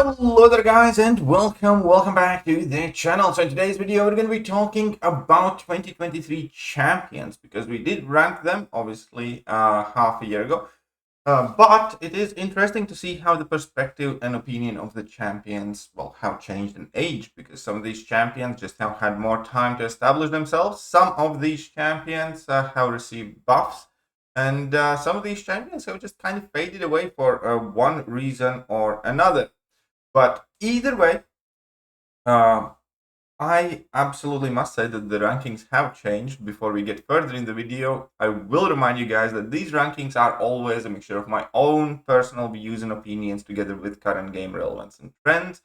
Hello there guys and welcome back to the channel. So in today's video we're going to be talking about 2023 champions because we did rank them obviously half a year ago. But it is interesting to see how the perspective and opinion of the champions have changed and aged, because some of these champions just have had more time to establish themselves. Some of these champions have received buffs, and some of these champions have just kind of faded away for one reason or another. But either way, uh, I absolutely must say that the rankings have changed. Before we get further in the video, I will remind you guys that these rankings are always a mixture of my own personal views and opinions together with current game relevance and trends.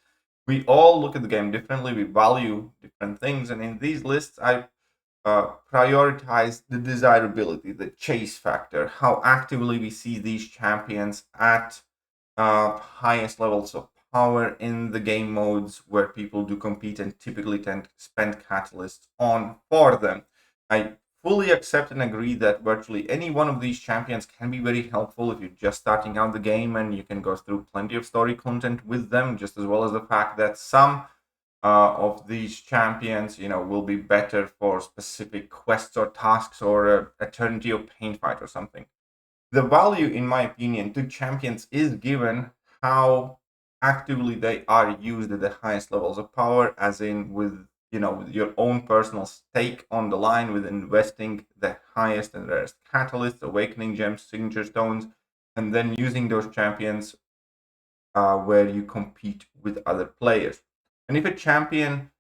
We all look at the game differently, we value different things, and in these lists I prioritize the desirability, the chase factor, how actively we see these champions at highest levels of power in the game modes where people do compete and typically tend to spend catalysts on for them. I fully accept and agree that virtually any one of these champions can be very helpful if you're just starting out the game, and you can go through plenty of story content with them, just as well as the fact that some of these champions, will be better for specific quests or tasks or Eternity of Pain fight or something. The value, in my opinion, to champions is given how actively they are used at the highest levels of power, as in with your own personal stake on the line with investing the highest and rarest catalysts, awakening gems, signature stones, and then using those champions where you compete with other players. And if a champion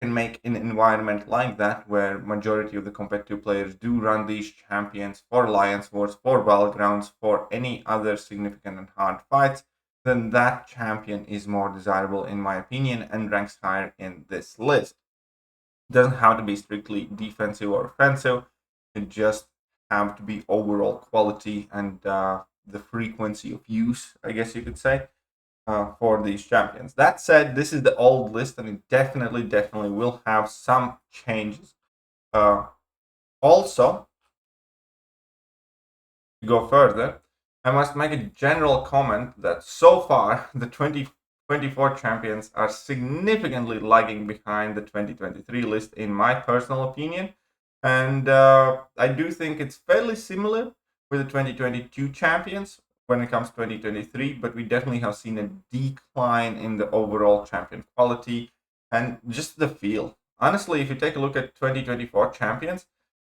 can make an environment like that, where majority of the competitive players do run these champions for alliance wars, for battlegrounds, for any other significant and hard fights, then that champion is more desirable in my opinion and ranks higher in this list. It doesn't have to be strictly defensive or offensive, it just have to be overall quality and the frequency of use, I guess you could say, for these champions. That said, this is the old list, and it definitely will have some changes. Also, to go further, I must make a general comment that so far the 2024 champions are significantly lagging behind the 2023 list, in my personal opinion. And I do think it's fairly similar with the 2022 champions when it comes to 2023, but we definitely have seen a decline in the overall champion quality and just the feel. Honestly, if you take a look at 2024 champions,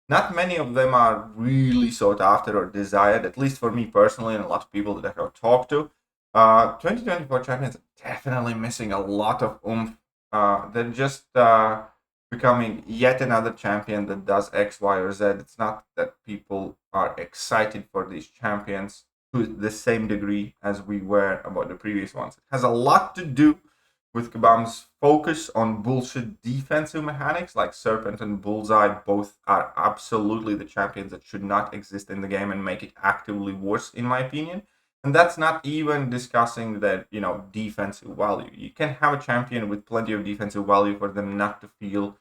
not many of them are really sought after or desired, at least for me personally and a lot of people that I have talked to. 2024 champions are definitely missing a lot of oomph. They're just becoming yet another champion that does X, Y, or Z. It's not that people are excited for these champions to the same degree as we were about the previous ones. It has a lot to do with Kabam's focus on bullshit defensive mechanics, like Serpent and Bullseye both are absolutely the champions that should not exist in the game and make it actively worse, in my opinion. And that's not even discussing that, defensive value. You can have a champion with plenty of defensive value for them not to feel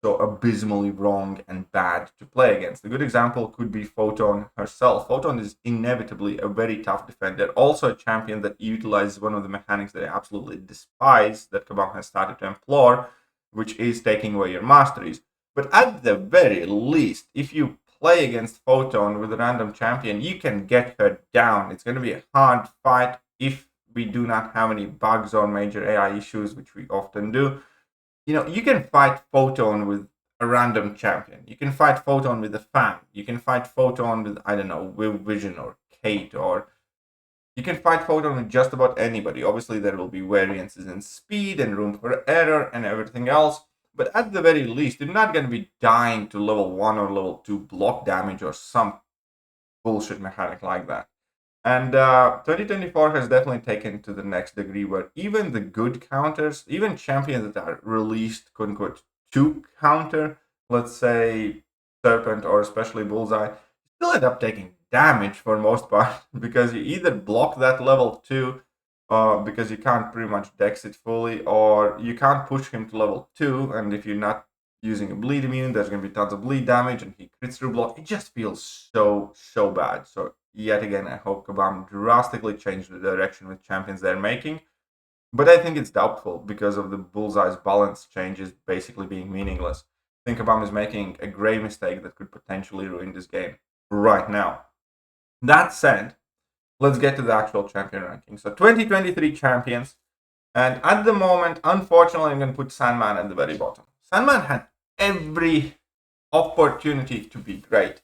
so abysmally wrong and bad to play against. A good example could be Photon herself. Photon is inevitably a very tough defender, also a champion that utilizes one of the mechanics that I absolutely despise that Kabam has started to employ, which is taking away your masteries. But at the very least, if you play against Photon with a random champion, you can get her down. It's going to be a hard fight if we do not have any bugs or major AI issues, which we often do. You can fight Photon with a random champion. You can fight Photon with a fan. You can fight Photon with, I don't know, Will Vision or Kate, or you can fight Photon with just about anybody. Obviously, there will be variances in speed and room for error and everything else. But at the very least, you're not going to be dying to level 1 or level 2 block damage or some bullshit mechanic like that. And 2024 has definitely taken to the next degree, where even the good counters, even champions that are released, quote unquote, to counter, let's say, Serpent or especially Bullseye, still end up taking damage for most part, because you either block that level 2 because you can't pretty much dex it fully, or you can't push him to level 2, and if you're not using a bleed immune, there's going to be tons of bleed damage, and he crits through block. It just feels so bad. So yet again, I hope Kabam drastically changed the direction with champions they're making. But I think it's doubtful because of the bullseye's balance changes basically being meaningless. I think Kabam is making a grave mistake that could potentially ruin this game right now. That said, let's get to the actual champion ranking. So 2023 champions, and at the moment, unfortunately, I'm going to put Sandman at the very bottom. Sandman had every opportunity to be great.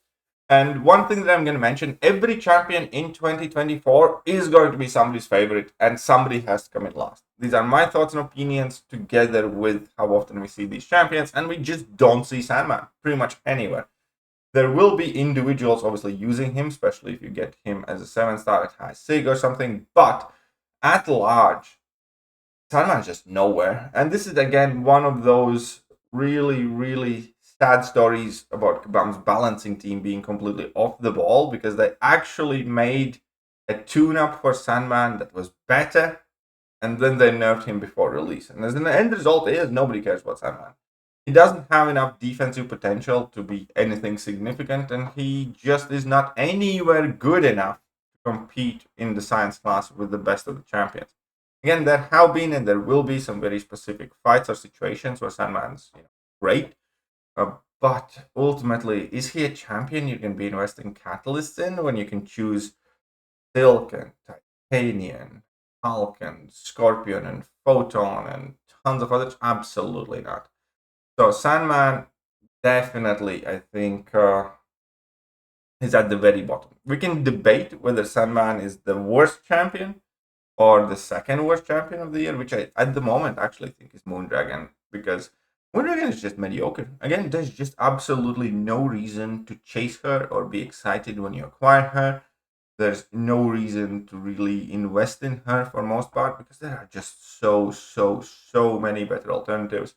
And one thing that I'm going to mention, every champion in 2024 is going to be somebody's favorite, and somebody has to come in last. These are my thoughts and opinions together with how often we see these champions, and we just don't see Sandman pretty much anywhere. There will be individuals obviously using him, especially if you get him as a 7-star at high sig or something, but at large, Sandman's just nowhere. And this is again one of those really, really sad stories about Kabam's balancing team being completely off the ball, because they actually made a tune-up for Sandman that was better, and then they nerfed him before release. And as an end result is, nobody cares about Sandman. He doesn't have enough defensive potential to be anything significant, and he just is not anywhere good enough to compete in the science class with the best of the champions. Again, there have been and there will be some very specific fights or situations where Sandman's great, but ultimately, is he a champion you can be investing catalysts in when you can choose Silk and Titanium, Hulk and Scorpion and Photon and tons of others? Absolutely not. So Sandman definitely, I think, is at the very bottom. We can debate whether Sandman is the worst champion or the second worst champion of the year, which I, at the moment, actually think is Moondragon, because Moondragon is just mediocre. Again, there's just absolutely no reason to chase her or be excited when you acquire her. There's no reason to really invest in her for most part, because there are just so many better alternatives.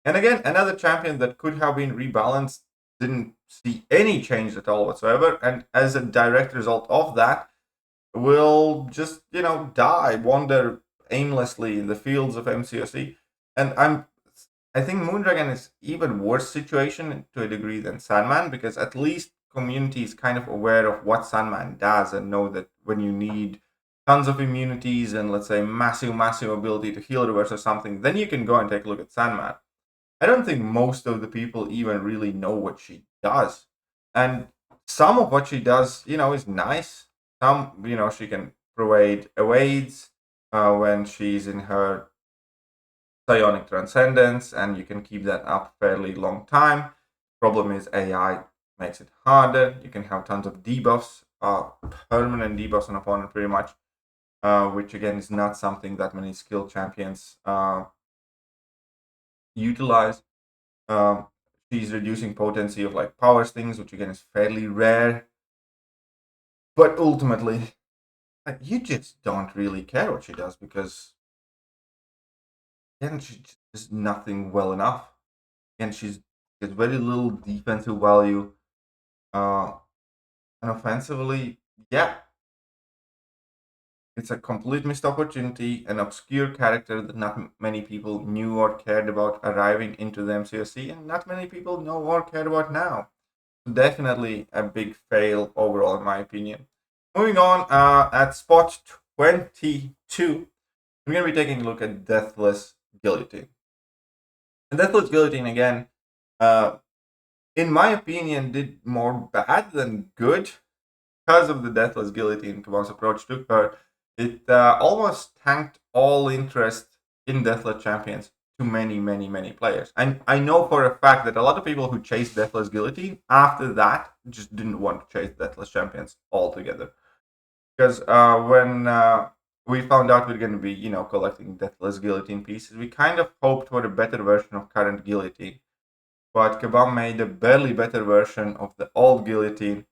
And again, another champion that could have been rebalanced didn't see any change at all whatsoever, and as a direct result of that, will just, die, wander aimlessly in the fields of MCOC. And I think Moondragon is even worse situation to a degree than Sandman, because at least community is kind of aware of what Sandman does and know that when you need tons of immunities and, let's say, massive ability to heal reverse or something, then you can go and take a look at Sandman. I don't think most of the people even really know what she does. And some of what she does, is nice. Some, she can provide evades when she's in her psionic transcendence, and you can keep that up fairly long time. Problem is AI makes it harder. You can have tons of debuffs, permanent debuffs on opponent pretty much, which again is not something that many skilled champions utilize. She's reducing potency of like power stings, which again is fairly rare. But ultimately, you just don't really care what she does, because again, she does nothing well enough. Again, she's got very little defensive value. And offensively, yeah, it's a complete missed opportunity, an obscure character that not many people knew or cared about arriving into the MCOC, and not many people know or care about now. Definitely a big fail overall, in my opinion. Moving on, at spot 22, we're going to be taking a look at Deathless Guillotine. And Deathless Guillotine, again, in my opinion, did more bad than good because of the Deathless Guillotine Kabam's approach to her. It almost tanked all interest in Deathless champions to many players. And I know for a fact that a lot of people who chased Deathless Guillotine after that just didn't want to chase Deathless champions altogether. Because when we found out we're going to be, collecting Deathless Guillotine pieces, we kind of hoped for a better version of current Guillotine. But Kabam made a barely better version of the old Guillotine,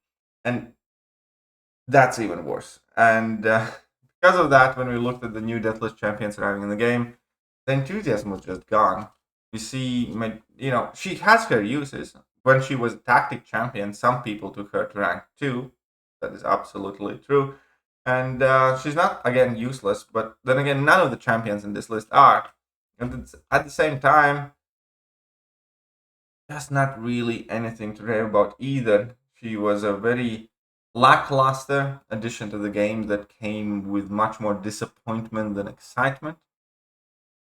and that's even worse. And because of that, when we looked at the new Deathless champions arriving in the game, the enthusiasm was just gone. You see, she has her uses. When she was a tactic champion, some people took her to rank 2. That is absolutely true. And she's not, again, useless, but then again, none of the champions in this list are. And at the same time, that's not really anything to rave about either. She was a very lackluster addition to the game that came with much more disappointment than excitement.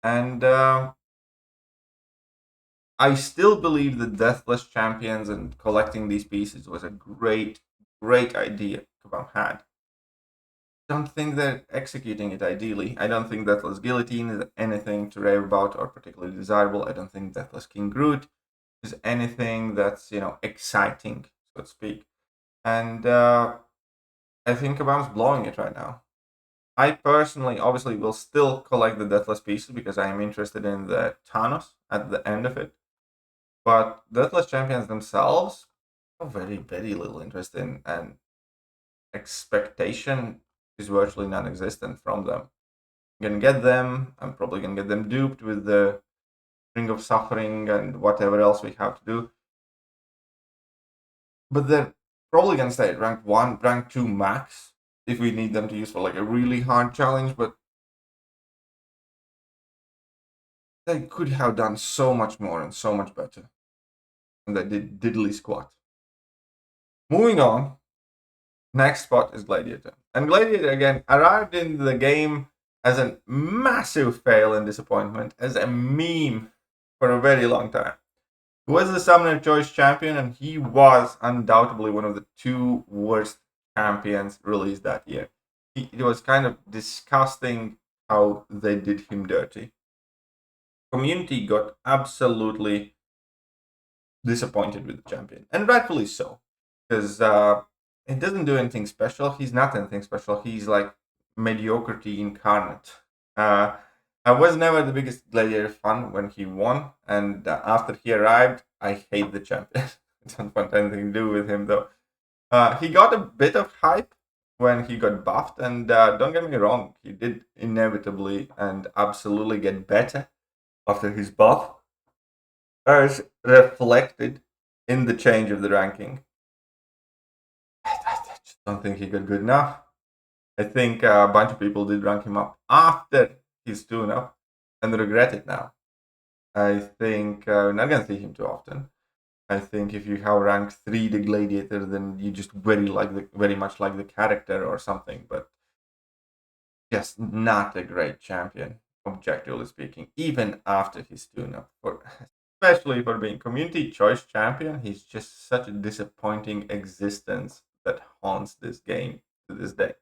And I still believe the Deathless Champions and collecting these pieces was a great idea Kabam had. Don't think they're executing it ideally. I don't think Deathless Guillotine is anything to rave about or particularly desirable. I don't think Deathless Kindred is anything that's, exciting, so to speak. And I think Kabam's blowing it right now. I personally, obviously, will still collect the Deathless pieces because I am interested in the Thanos at the end of it. But Deathless Champions themselves, very little interest in, and expectation is virtually non-existent from them. I'm gonna get them. I'm probably gonna get them duped with the Ring of Suffering and whatever else we have to do. But they're probably gonna stay at rank 1, rank 2 max if we need them to use for like a really hard challenge. But they could have done so much more and so much better. And they did diddly squat. Moving on, next spot is Gladiator. And Gladiator, again, arrived in the game as a massive fail and disappointment, as a meme for a very long time. He was the Summoner Choice champion, and he was undoubtedly one of the 2 worst champions released that year. It was kind of disgusting how they did him dirty. Community got absolutely disappointed with the champion, and rightfully so, because it doesn't do anything special. He's not anything special. He's like mediocrity incarnate. I was never the biggest Gladiator fan when he won, and after he arrived, I hate the champion. I don't want anything to do with him, though. He got a bit of hype when he got buffed, and don't get me wrong, he did inevitably and absolutely get better after his buff, as reflected in the change of the ranking. I just don't think he got good enough. I think a bunch of people did rank him up after his tune-up and regret it now. I think we're not going to see him too often. I think if you have ranked 3 the Gladiator, then you just very much like the character or something, but just not a great champion, objectively speaking, even after his tune-up. Especially for being community choice champion, he's just such a disappointing existence that haunts this game to this day.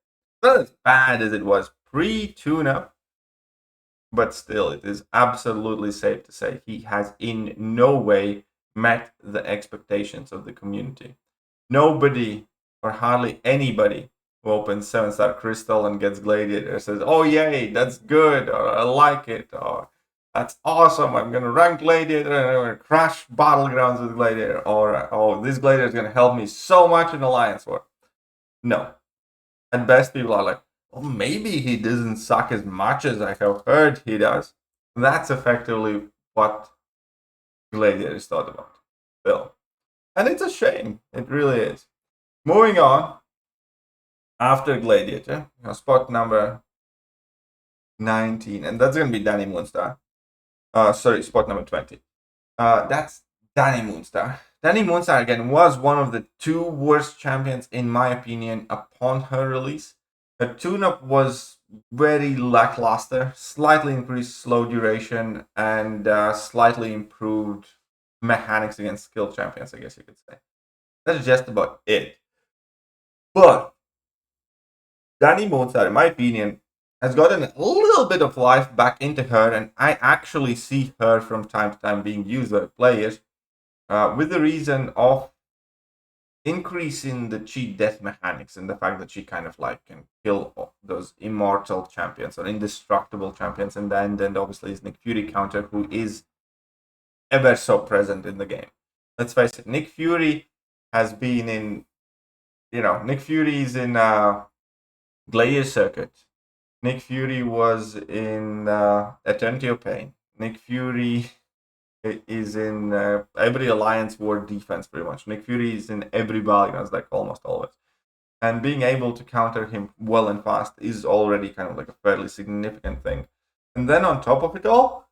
Not as bad as it was pre-tune-up, but still, it is absolutely safe to say he has in no way met the expectations of the community. Nobody, or hardly anybody, who opens 7-star Crystal and gets Gladiator says, "Oh yay, that's good," or "I like it," or "That's awesome, I'm gonna rank Gladiator and I'm gonna crush Battlegrounds with Gladiator," or "Oh, this Gladiator is gonna help me so much in Alliance War." No. At best, people are like, "Well, maybe he doesn't suck as much as I have heard he does." That's effectively what Gladiator is thought about. Bill. And it's a shame. It really is. Moving on. After Gladiator, spot number 19. And that's going to be Danny Moonstar. Spot number 20. That's Danny Moonstar. Danny Moonstar, again, was one of the 2 worst champions, in my opinion, upon her release. Her tune-up was very lackluster, slightly increased slow duration, and slightly improved mechanics against skilled champions, I guess you could say. That's just about it. But Danny Moonstar, in my opinion, has gotten a little bit of life back into her, and I actually see her from time to time being used by players with the reason of increasing the cheat death mechanics and the fact that she kind of like can kill those immortal champions or indestructible champions, and then obviously is Nick Fury counter, who is ever so present in the game. Let's face it, Nick Fury has been in, Nick Fury is in Gladiator Circuit. Nick Fury was in Eternity of Pain. Nick Fury is in every Alliance War defense, pretty much. Nick Fury is in every Battlegrounds, like almost always. And being able to counter him well and fast is already kind of like a fairly significant thing. And then on top of it all,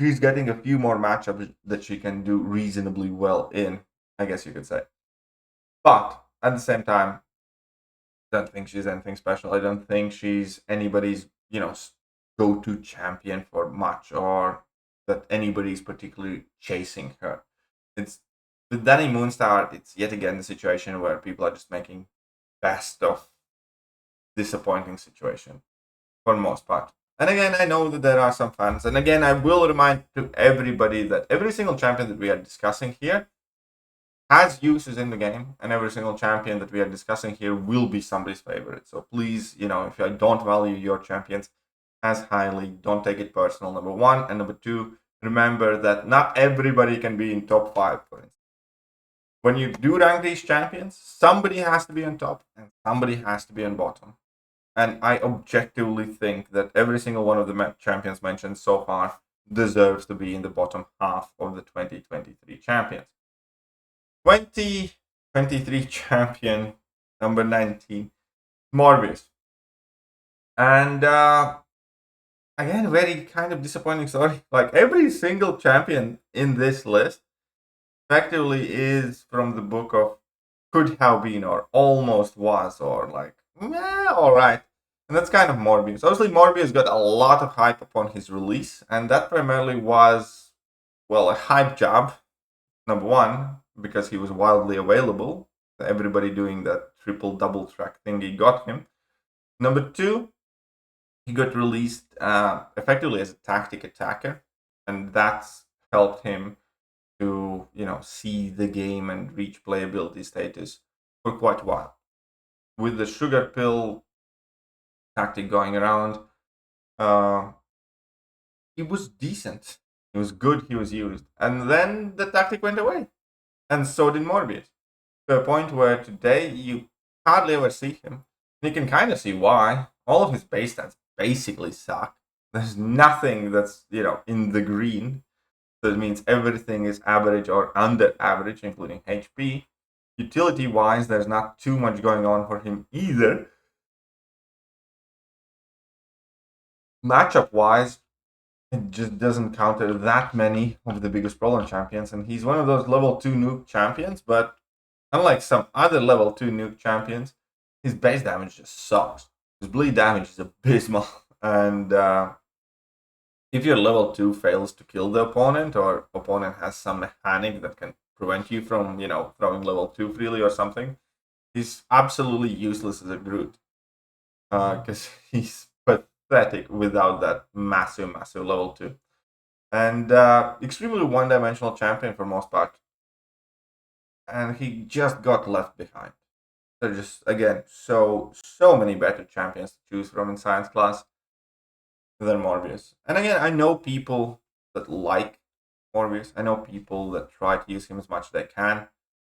she's getting a few more matchups that she can do reasonably well in, I guess you could say. But at the same time, I don't think she's anything special. I don't think she's anybody's, go-to champion for much, or that anybody is particularly chasing her. It's with Danny Moonstar, it's yet again the situation where people are just making best of disappointing situation for most part. And again, I know that there are some fans, and again, I will remind to everybody that every single champion that we are discussing here has uses in the game, and every single champion that we are discussing here will be somebody's favorite. So please, if I don't value your champions as highly, don't take it personal, number one. And number two, remember that not everybody can be in top 5, for instance. When you do rank these champions, somebody has to be on top and somebody has to be on bottom. And I objectively think that every single one of the champions mentioned so far deserves to be in the bottom half of the 2023 champions. 2023 champion number 19, Morbius. And again, very kind of disappointing story. Like every single champion in this list effectively is from the book of could have been or almost was or like, all right. And that's kind of Morbius. Obviously, Morbius got a lot of hype upon his release, and that primarily was, well, a hype job, number one, because he was wildly available. Everybody doing that triple double track thing he got him. Number two, he got released effectively as a tactic attacker, and that's helped him to see the game and reach playability status for quite a while. With the sugar pill tactic going around, he was decent. He was good. He was used, and then the tactic went away, and so did Morbius. To a point where today you hardly ever see him. You can kind of see why. All of his base stats basically suck. There's nothing that's in the green. So it means everything is average or under average, including HP. Utility-wise, there's not too much going on for him either. Matchup-wise, it just doesn't counter that many of the biggest problem champions, and he's one of those level 2 nuke champions, but unlike some other level 2 nuke champions, his base damage just sucks. His bleed damage is abysmal, and if your level 2 fails to kill the opponent, or opponent has some mechanic that can prevent you from, throwing level 2 freely or something, he's absolutely useless as a Groot. Because he's pathetic without that massive level 2. And extremely one-dimensional champion for most part. And he just got left behind. There are just, again, so many better champions to choose from in science class than Morbius. And again, I know people that like Morbius. I know people that try to use him as much as they can.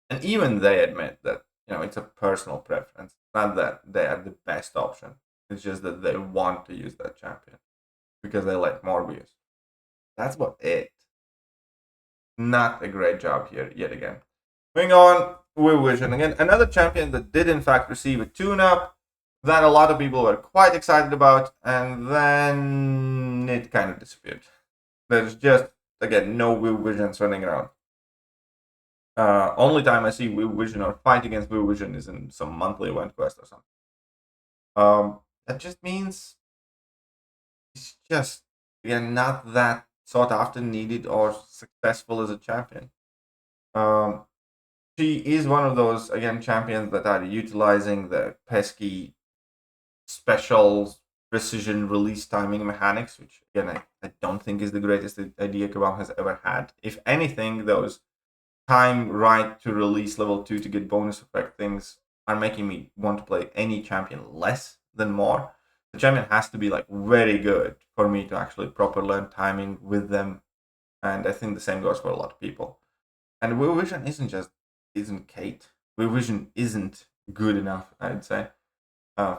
And even they admit that, it's a personal preference. Not that they are the best option. It's just that they want to use that champion because they like Morbius. That's about it. Not a great job here yet again. Moving on with Vision. Again, another champion that did in fact receive a tune-up that a lot of people were quite excited about, and then it kind of disappeared. There's just, again, no Will Visions running around. Only time I see Will Vision or fight against Will Vision is in some monthly event quest or something. That just means it's just, again, not that sought after, needed, or successful as a champion. She is one of those, again, champions that are utilizing the pesky special precision release timing mechanics, which, again, I don't think is the greatest idea Kabam has ever had. If anything, those time right to release level 2 to get bonus effect things are making me want to play any champion less than more. The champion has to be like very good for me to actually properly learn timing with them, and I think the same goes for a lot of people. And Will Vision isn't Kate. Will Vision isn't good enough, I'd say,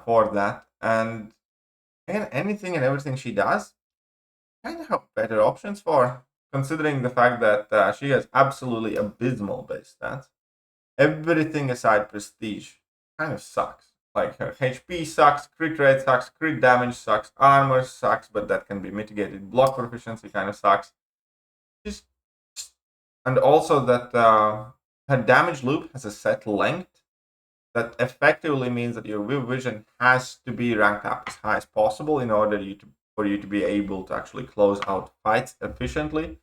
for that. And again, anything and everything she does, kind of have better options for, considering the fact that she has absolutely abysmal base stats. Everything aside prestige kind of sucks. Like her HP sucks, crit rate sucks, crit damage sucks, armor sucks, but that can be mitigated. Block proficiency kind of sucks. And also that her damage loop has a set length that effectively means that your Will Vision has to be ranked up as high as possible in order for you to be able to actually close out fights efficiently.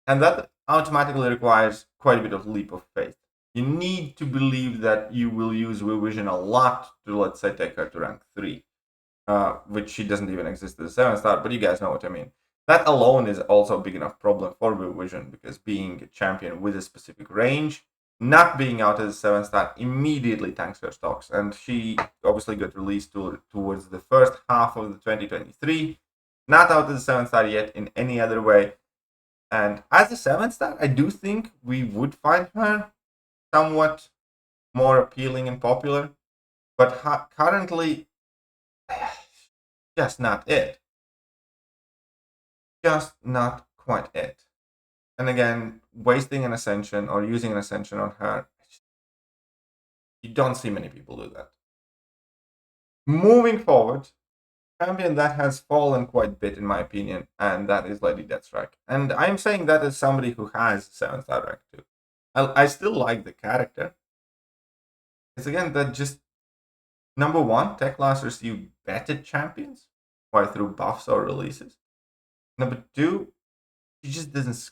And that automatically requires quite a bit of leap of faith. You need to believe that you will use Will Vision a lot to, let's say, take her to rank 3, which she doesn't even exist as a 7-star, but you guys know what I mean. That alone is also a big enough problem for Will Vision, because being a champion with a specific range, not being out as a 7-star immediately tanks her stocks. And she obviously got released towards the first half of the 2023, not out as a 7-star yet in any other way. And as a 7-star, I do think we would find her somewhat more appealing and popular, but currently, just not it. Just not quite it. And again, wasting an ascension or using an ascension on her, you don't see many people do that. Moving forward, champion that has fallen quite a bit in my opinion, and that is Lady Deathstrike. And I'm saying that as somebody who has 7-star rank 2. I still like the character. It's again that just, number one, tech class receive better champions, why through buffs or releases. Number two, she just doesn't.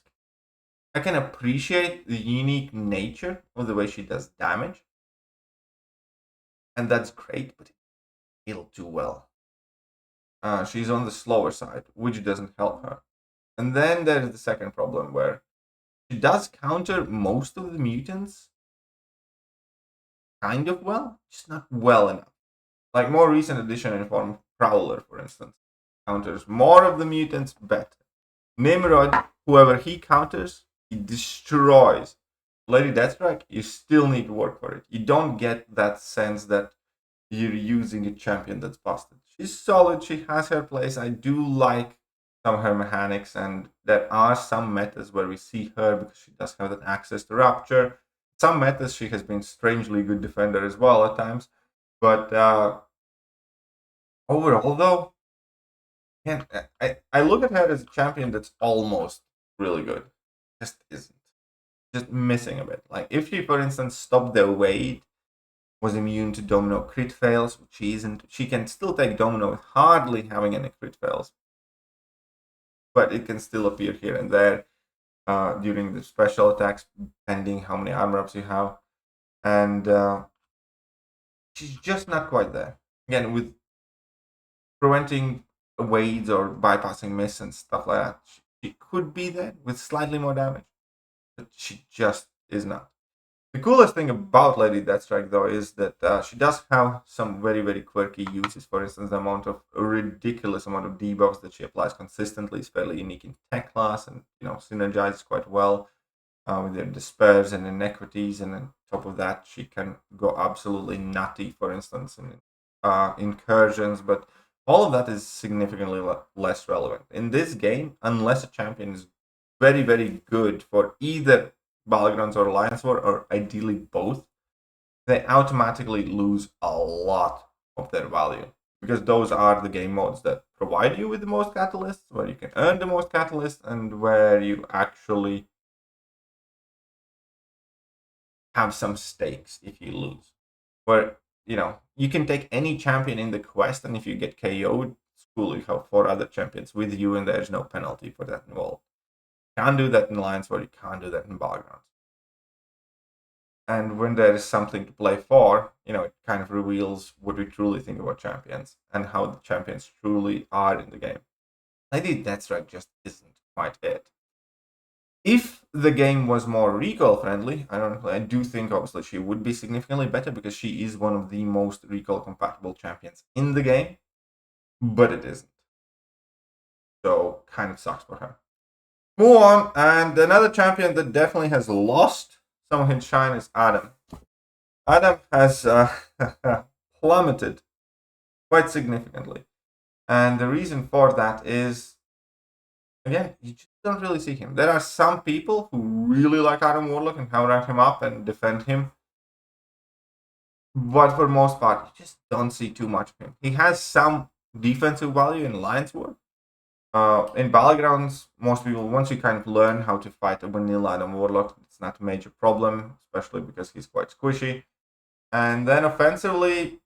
I can appreciate the unique nature of the way she does damage, and that's great, but it'll do well. She's on the slower side, which doesn't help her. And then there's the second problem where she does counter most of the mutants kind of well, just not well enough. Like more recent addition in form of Prowler, for instance, counters more of the mutants better. Nimrod, whoever he counters, he destroys. Lady Deathstrike, you still need to work for it. You don't get that sense that you're using a champion that's busted. She's solid, she has her place. I do like some of her mechanics, and there are some metas where we see her because she does have that access to Rapture. Some metas she has been strangely good defender as well at times. But overall though, I look at her as a champion that's almost really good. Just isn't. Just missing a bit. Like if she, for instance, stopped the weight, was immune to domino crit fails, which she isn't. She can still take domino with hardly having any crit fails, but it can still appear here and there during the special attacks, depending how many armor ups you have. And she's just not quite there. Again, with preventing wades or bypassing miss and stuff like that, she could be there with slightly more damage, but she just is not. The coolest thing about Lady Deathstrike, though, is that she does have some very, very quirky uses. For instance, the ridiculous amount of debuffs that she applies consistently is fairly unique in tech class, and synergizes quite well with their despairs and inequities. And on top of that, she can go absolutely nutty, for instance, in incursions. But all of that is significantly less relevant in this game, unless a champion is very, very good for either Battlegrounds or Alliance War, or ideally both. They automatically lose a lot of their value, because those are the game modes that provide you with the most catalysts, where you can earn the most catalysts, and where you actually have some stakes if you lose. Where you can take any champion in the quest, and if you get KO'd, it's cool, you have 4 other champions with you, and there's no penalty for that involved. Can't do that in Alliance War, you can't do that in Battlegrounds. And when there is something to play for, it kind of reveals what we truly think about champions and how the champions truly are in the game. Lady Deathstrike just isn't quite it. If the game was more recoil friendly, I do think obviously she would be significantly better, because she is one of the most recoil compatible champions in the game, but it isn't. So kind of sucks for her. Move on, and another champion that definitely has lost some of his shine is Adam. Adam has plummeted quite significantly, and the reason for that is, again, you just don't really see him. There are some people who really like Adam Warlock and how rank him up and defend him, but for the most part, you just don't see too much of him. He has some defensive value in Alliance War. In Battlegrounds, most people, once you kind of learn how to fight a vanilla Adam Warlock, it's not a major problem, especially because he's quite squishy. And then offensively,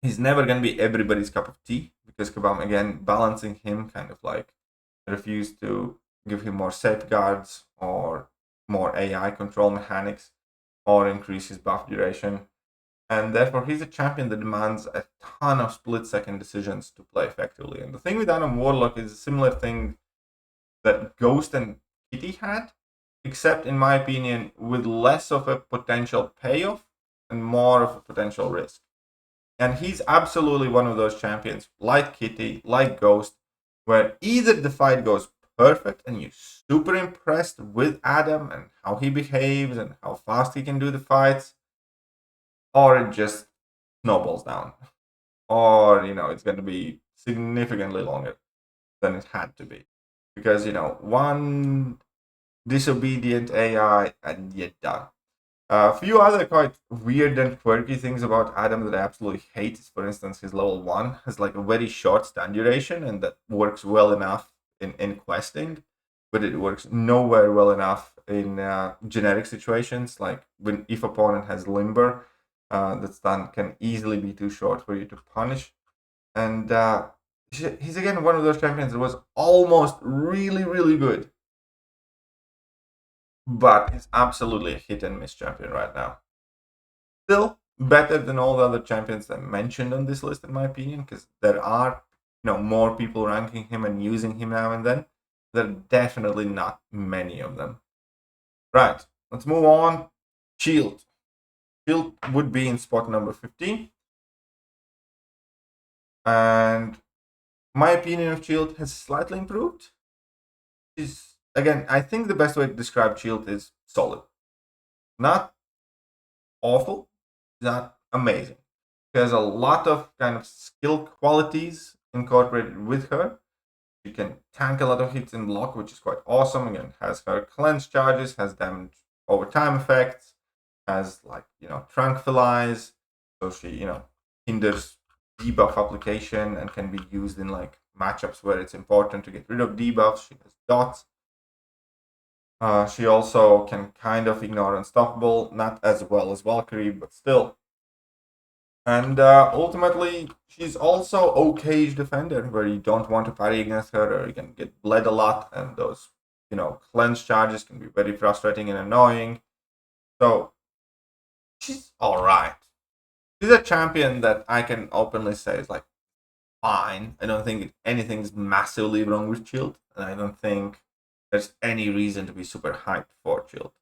he's never going to be everybody's cup of tea, because Kabam, again, balancing him kind of like refused to give him more safeguards or more AI control mechanics or increase his buff duration. And therefore, he's a champion that demands a ton of split-second decisions to play effectively. And the thing with Adam Warlock is a similar thing that Ghost and Kitty had, except in my opinion, with less of a potential payoff and more of a potential risk. And he's absolutely one of those champions, like Kitty, like Ghost, where either the fight goes perfect and you're super impressed with Adam and how he behaves and how fast he can do the fights, or it just snowballs down. Or, it's going to be significantly longer than it had to be. Because, one disobedient AI and you're done. A few other quite weird and quirky things about Adam that I absolutely hate is, for instance, his level 1 has like a very short stun duration, and that works well enough in questing, but it works nowhere well enough in generic situations, like if opponent has limber, that stun can easily be too short for you to punish. And he's again one of those champions that was almost really, really good, but it's absolutely a hit and miss champion right now. Still better than all the other champions I mentioned on this list, in my opinion, because there are more people ranking him and using him now and then. There are definitely not many of them. Right, let's move on. Shield. Shield would be in spot number 15. And my opinion of Shield has slightly improved. Again, I think the best way to describe Shield is solid. Not awful, not amazing. There's a lot of kind of skill qualities incorporated with her. She can tank a lot of hits in block, which is quite awesome. Again, has her cleanse charges, has damage over time effects, has tranquilize, so she hinders debuff application and can be used in like matchups where it's important to get rid of debuffs. She has dots. She also can kind of ignore Unstoppable, not as well as Valkyrie, but still. And ultimately, she's also okay defender, where you don't want to parry against her, or you can get bled a lot, and those cleanse charges can be very frustrating and annoying. So she's all right. She's a champion that I can openly say is like fine. I don't think anything's massively wrong with Shield, and I don't think there's any reason to be super hyped for Shield.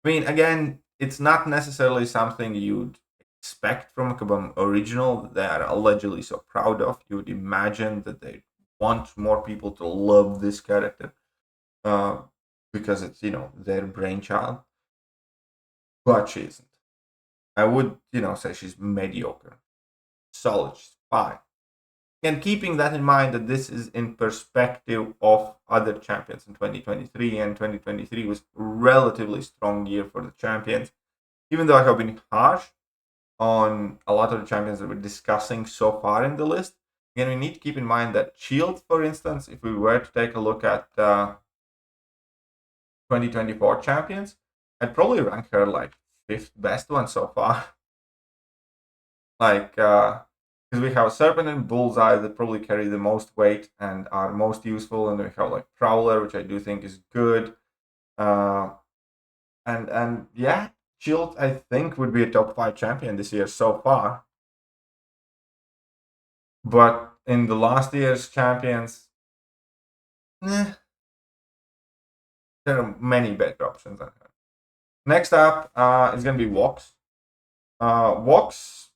I mean, again, it's not necessarily something you'd expect from a Kabam original that they are allegedly so proud of. You would imagine that they want more people to love this character because it's, their brainchild. But she isn't. I would, say she's mediocre. Solid, she's fine. And keeping that in mind, that this is in perspective of other champions in 2023, and 2023 was a relatively strong year for the champions. Even though I have been harsh on a lot of the champions that we're discussing so far in the list, again, we need to keep in mind that Shield, for instance, if we were to take a look at 2024 champions, I'd probably rank her like 5th best one so far. Because we have Serpent and Bullseye that probably carry the most weight and are most useful, and we have like Prowler, which I do think is good. And yeah, Shield I think would be a top 5 champion this year so far. But in the last year's champions, there are many better options than her. Next up is going to be Vox. Vox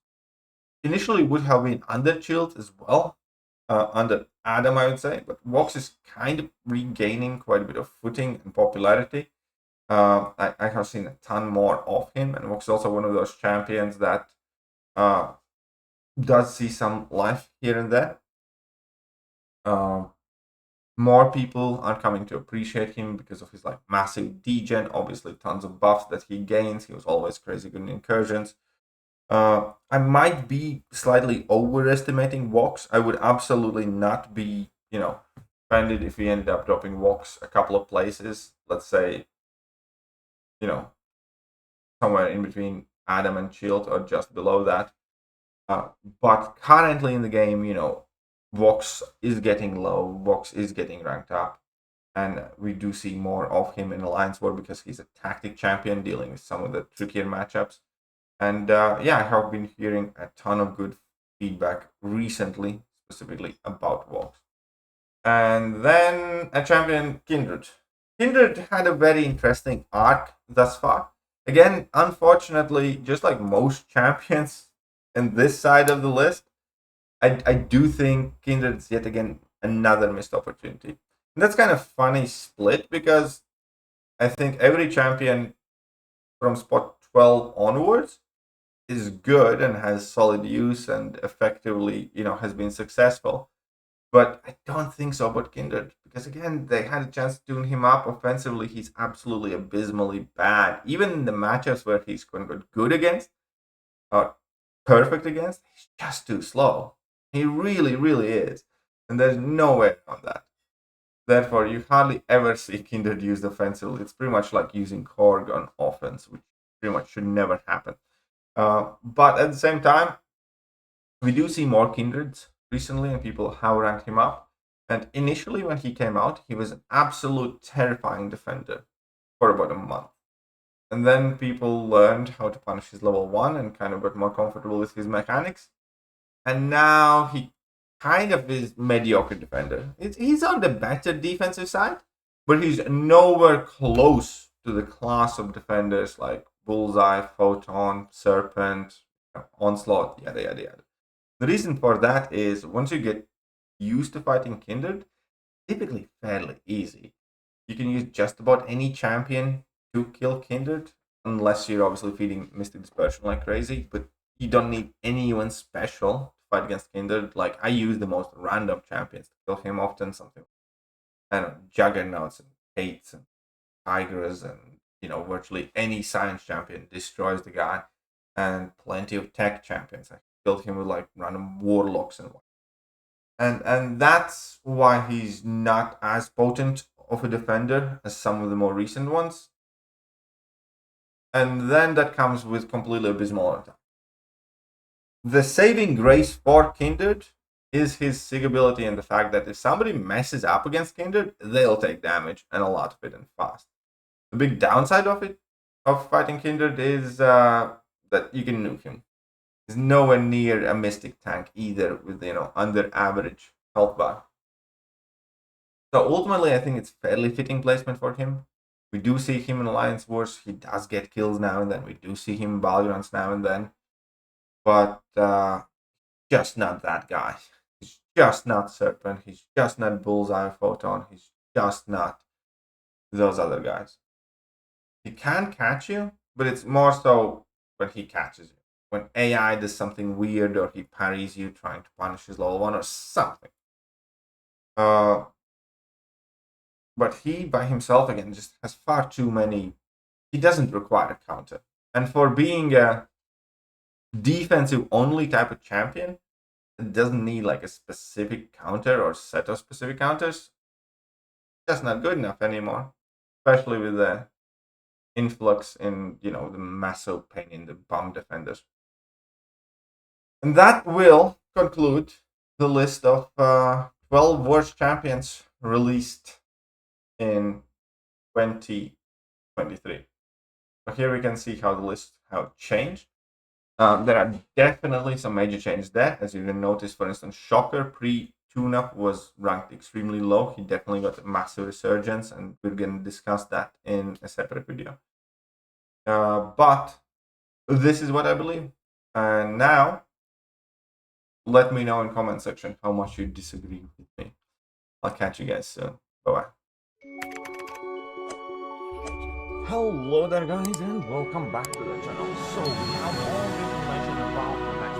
initially would have been under Shield as well, under Adam, I would say, but Vox is kind of regaining quite a bit of footing and popularity. I have seen a ton more of him, and Vox is also one of those champions that does see some life here and there. More people are coming to appreciate him because of his like massive degen, obviously tons of buffs that he gains. He was always crazy good in incursions. I might be slightly overestimating Vox. I would absolutely not be, offended if we ended up dropping Vox a couple of places. Let's say, somewhere in between Adam and Shield or just below that. But currently in the game, Vox is getting low, Vox is getting ranked up, and we do see more of him in Alliance War because he's a tactic champion dealing with some of the trickier matchups. And yeah, I have been hearing a ton of good feedback recently, specifically about Vox. And then a champion, Kindred. Kindred had a very interesting arc thus far. Again, unfortunately, just like most champions in this side of the list, I do think Kindred's yet again another missed opportunity. And that's kind of funny split because I think every champion from spot 12 onwards is good and has solid use and effectively, has been successful. But I don't think so about Kindred because again, they had a chance to tune him up offensively. He's absolutely abysmally bad. Even in the matchups where he's good against, or perfect against, he's just too slow. He really, really is. And there's no way around that. Therefore, you hardly ever see Kindred used offensively. It's pretty much like using Korg on offense, which pretty much should never happen. But at the same time, we do see more Kindreds recently, and people have ranked him up. And initially, when he came out, he was an absolute terrifying defender for about a month. And then people learned how to punish his level 1 and kind of got more comfortable with his mechanics. And now he kind of is mediocre defender. He's on the better defensive side, but he's nowhere close to the class of defenders like Bullseye, Photon, Serpent, Onslaught, yada yada yada. The reason for that is once you get used to fighting Kindred, typically fairly easy. You can use just about any champion to kill Kindred, unless you're obviously feeding Mystic Dispersion like crazy, but you don't need anyone special to fight against Kindred. Like, I use the most random champions to kill him often, something, I don't know, Juggernauts and Hates and Tigers and, virtually any science champion destroys the guy, and plenty of tech champions. I killed him with like random warlocks and that's why he's not as potent of a defender as some of the more recent ones. And then that comes with completely abysmal attack. The saving grace for Kindred is his sig ability and the fact that if somebody messes up against Kindred, they'll take damage, and a lot of it, and fast. The big downside of fighting Kindred is that you can nuke him. He's nowhere near a Mystic tank either with, under average health bar. So ultimately, I think it's fairly fitting placement for him. We do see him in Alliance Wars. He does get kills now and then. We do see him in Valorants now and then. But just not that guy. He's just not Serpent. He's just not Bullseye Photon. He's just not those other guys. He can catch you, but it's more so when he catches you. When AI does something weird or he parries you trying to punish his level 1 or something. But he, by himself, again, just has far too many. He doesn't require a counter. And for being a defensive-only type of champion, it doesn't need like a specific counter or set of specific counters. That's not good enough anymore, especially with the influx in, the massive pain in the bum defenders. And that will conclude the list of 12 worst champions released in 2023. So here we can see how the list have changed. There are definitely some major changes there. As you can notice, for instance, Shocker pre-tune-up was ranked extremely low. He definitely got a massive resurgence, and we're going to discuss that in a separate video. But this is what I believe. And now, let me know in comment section how much you disagree with me. I'll catch you guys soon. Bye-bye. Hello there guys, and welcome back to the channel. So we have all the information about the next